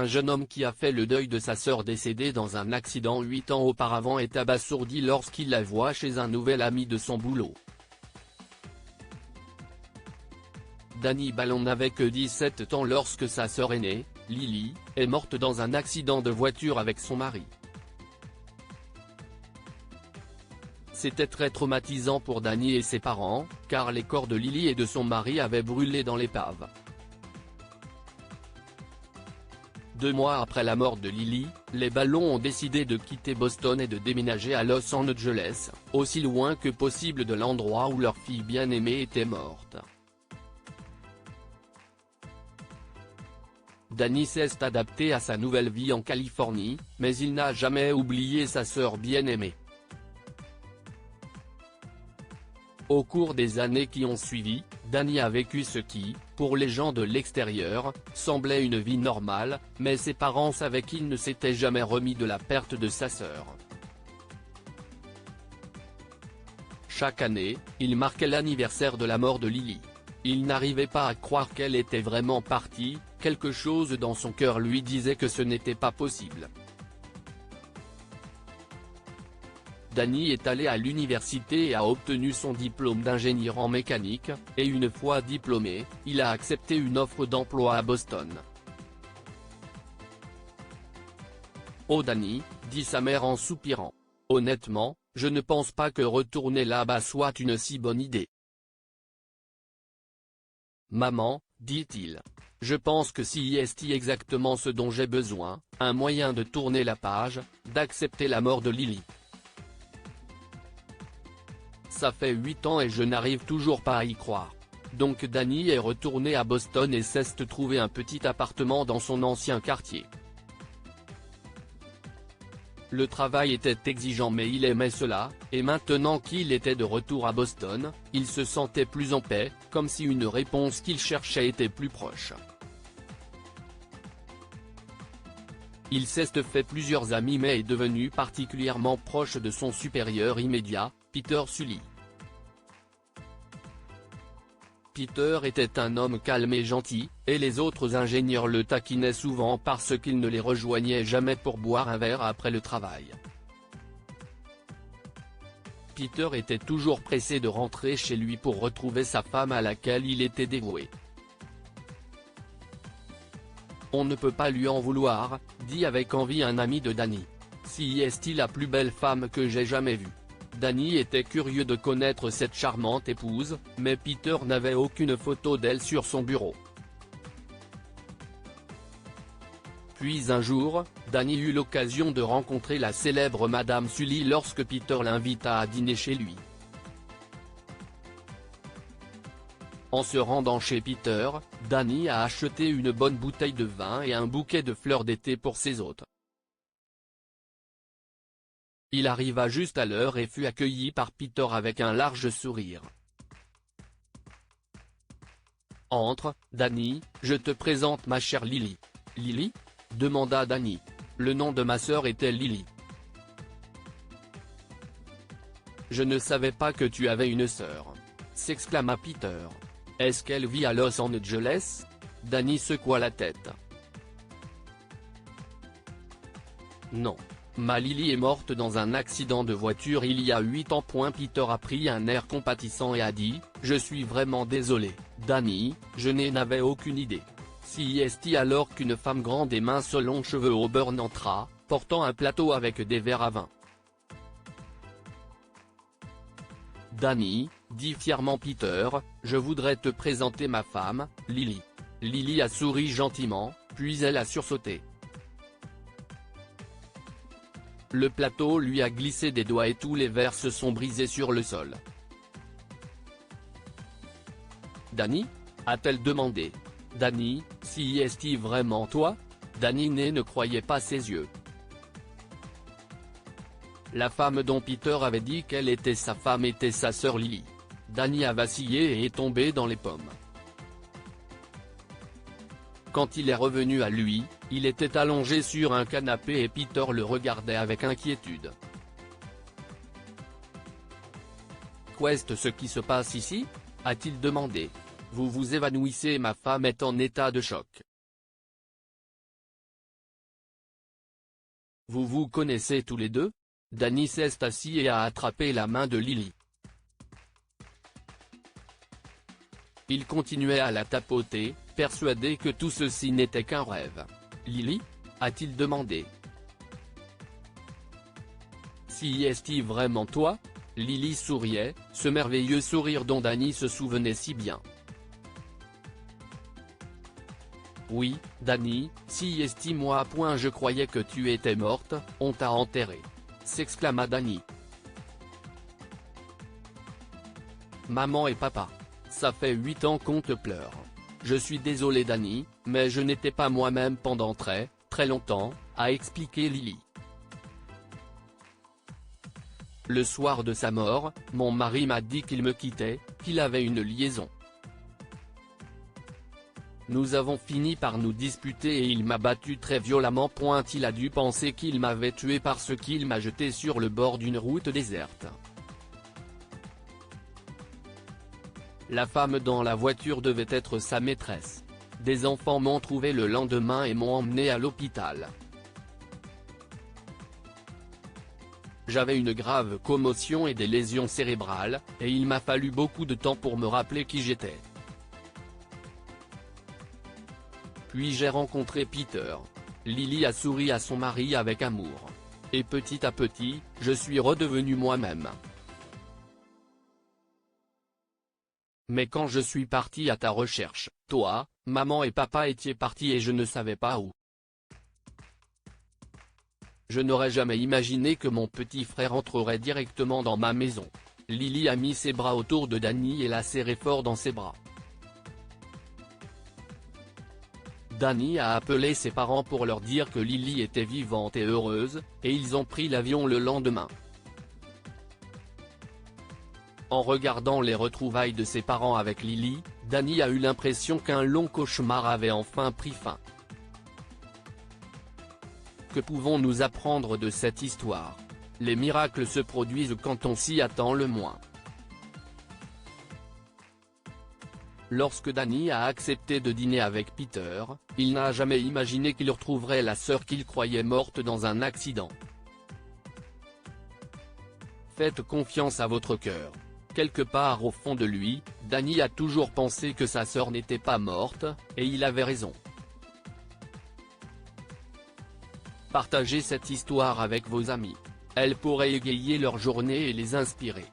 Un jeune homme qui a fait le deuil de sa sœur décédée dans un accident 8 ans auparavant est abasourdi lorsqu'il la voit chez un nouvel ami de son boulot. Dany Balon n'avait que 17 ans lorsque sa sœur aînée, Lily, est morte dans un accident de voiture avec son mari. C'était très traumatisant pour Dany et ses parents, car les corps de Lily et de son mari avaient brûlé dans l'épave. 2 mois après la mort de Lily, les Ballons ont décidé de quitter Boston et de déménager à Los Angeles, aussi loin que possible de l'endroit où leur fille bien-aimée était morte. Dany s'est adapté à sa nouvelle vie en Californie, mais il n'a jamais oublié sa sœur bien-aimée. Au cours des années qui ont suivi, Dany a vécu ce qui, pour les gens de l'extérieur, semblait une vie normale, mais ses parents savaient qu'il ne s'était jamais remis de la perte de sa sœur. Chaque année, il marquait l'anniversaire de la mort de Lily. Il n'arrivait pas à croire qu'elle était vraiment partie, quelque chose dans son cœur lui disait que ce n'était pas possible. Dany est allé à l'université et a obtenu son diplôme d'ingénieur en mécanique, et une fois diplômé, il a accepté une offre d'emploi à Boston. « Oh Dany », dit sa mère en soupirant. « Honnêtement, je ne pense pas que retourner là-bas soit une si bonne idée. » « Maman, dit-il. Je pense que c'est exactement ce dont j'ai besoin, un moyen de tourner la page, d'accepter la mort de Lily. Ça fait 8 ans et je n'arrive toujours pas à y croire. » Donc Dany est retourné à Boston et s'est trouvé un petit appartement dans son ancien quartier. Le travail était exigeant mais il aimait cela, et maintenant qu'il était de retour à Boston, il se sentait plus en paix, comme si une réponse qu'il cherchait était plus proche. Il s'est fait plusieurs amis mais est devenu particulièrement proche de son supérieur immédiat, Peter Sully. Peter était un homme calme et gentil, et les autres ingénieurs le taquinaient souvent parce qu'il ne les rejoignait jamais pour boire un verre après le travail. Peter était toujours pressé de rentrer chez lui pour retrouver sa femme à laquelle il était dévoué. « On ne peut pas lui en vouloir », dit avec envie un ami de Dany. « C'est la plus belle femme que j'ai jamais vue. » Dany était curieux de connaître cette charmante épouse, mais Peter n'avait aucune photo d'elle sur son bureau. Puis un jour, Dany eut l'occasion de rencontrer la célèbre Madame Sully lorsque Peter l'invita à dîner chez lui. En se rendant chez Peter, Dany a acheté une bonne bouteille de vin et un bouquet de fleurs d'été pour ses hôtes. Il arriva juste à l'heure et fut accueilli par Peter avec un large sourire. « Entre, Dany, je te présente ma chère Lily. »« Lily ?» demanda Dany. « Le nom de ma sœur était Lily. »« Je ne savais pas que tu avais une sœur » s'exclama Peter. « Est-ce qu'elle vit à Los Angeles ?» Dany secoua la tête. « Non. Ma Lily est morte dans un accident de voiture il y a 8 ans. » Peter a pris un air compatissant et a dit, « Je suis vraiment désolé, Dany, je n'avais aucune idée. » C'est alors qu'une femme grande et mince aux longs cheveux au burn entra, portant un plateau avec des verres à vin. « Dany, dit fièrement Peter, je voudrais te présenter ma femme, Lily. » Lily a souri gentiment, puis elle a sursauté. Le plateau lui a glissé des doigts et tous les verres se sont brisés sur le sol. « Dany ?» a-t-elle demandé. « Dany, c'est vraiment toi ?» Dany ne croyait pas ses yeux. La femme dont Peter avait dit qu'elle était sa femme était sa sœur Lily. Dany a vacillé et est tombé dans les pommes. Quand il est revenu à lui, il était allongé sur un canapé et Peter le regardait avec inquiétude. « Qu'est-ce qui se passe ici ?» a-t-il demandé. « Vous vous évanouissez. Ma femme est en état de choc. » Vous vous connaissez tous les deux? Danny s'est assis et a attrapé la main de Lily. Il continuait à la tapoter, persuadé que tout ceci n'était qu'un rêve. « Lily ?» a-t-il demandé. « Si est-ce vraiment toi ?» Lily souriait, ce merveilleux sourire dont Danny se souvenait si bien. « Oui, Danny, si est moi. Je croyais que tu étais morte, on t'a enterrée !» s'exclama Danny. « Maman et papa. Ça fait 8 ans qu'on te pleure. Je suis désolé Danny, mais je n'étais pas moi-même pendant très longtemps, » a expliqué Lily. Le soir de sa mort, mon mari m'a dit qu'il me quittait, qu'il avait une liaison. Nous avons fini par nous disputer et il m'a battu très violemment. Il a dû penser qu'il m'avait tué parce qu'il m'a jeté sur le bord d'une route déserte. La femme dans la voiture devait être sa maîtresse. Des enfants m'ont trouvé le lendemain et m'ont emmené à l'hôpital. J'avais une grave commotion et des lésions cérébrales, et il m'a fallu beaucoup de temps pour me rappeler qui j'étais. Puis j'ai rencontré Peter. Lily a souri à son mari avec amour. Et petit à petit, je suis redevenu moi-même. Mais quand je suis parti à ta recherche, toi, maman et papa étiez partis et je ne savais pas où. Je n'aurais jamais imaginé que mon petit frère entrerait directement dans ma maison. Lily a mis ses bras autour de Danny et l'a serré fort dans ses bras. Danny a appelé ses parents pour leur dire que Lily était vivante et heureuse, et ils ont pris l'avion le lendemain. En regardant les retrouvailles de ses parents avec Lily, Danny a eu l'impression qu'un long cauchemar avait enfin pris fin. Que pouvons-nous apprendre de cette histoire? Les miracles se produisent quand on s'y attend le moins. Lorsque Danny a accepté de dîner avec Peter, il n'a jamais imaginé qu'il retrouverait la sœur qu'il croyait morte dans un accident. Faites confiance à votre cœur. Quelque part au fond de lui, Danny a toujours pensé que sa sœur n'était pas morte, et il avait raison. Partagez cette histoire avec vos amis. Elle pourrait égayer leur journée et les inspirer.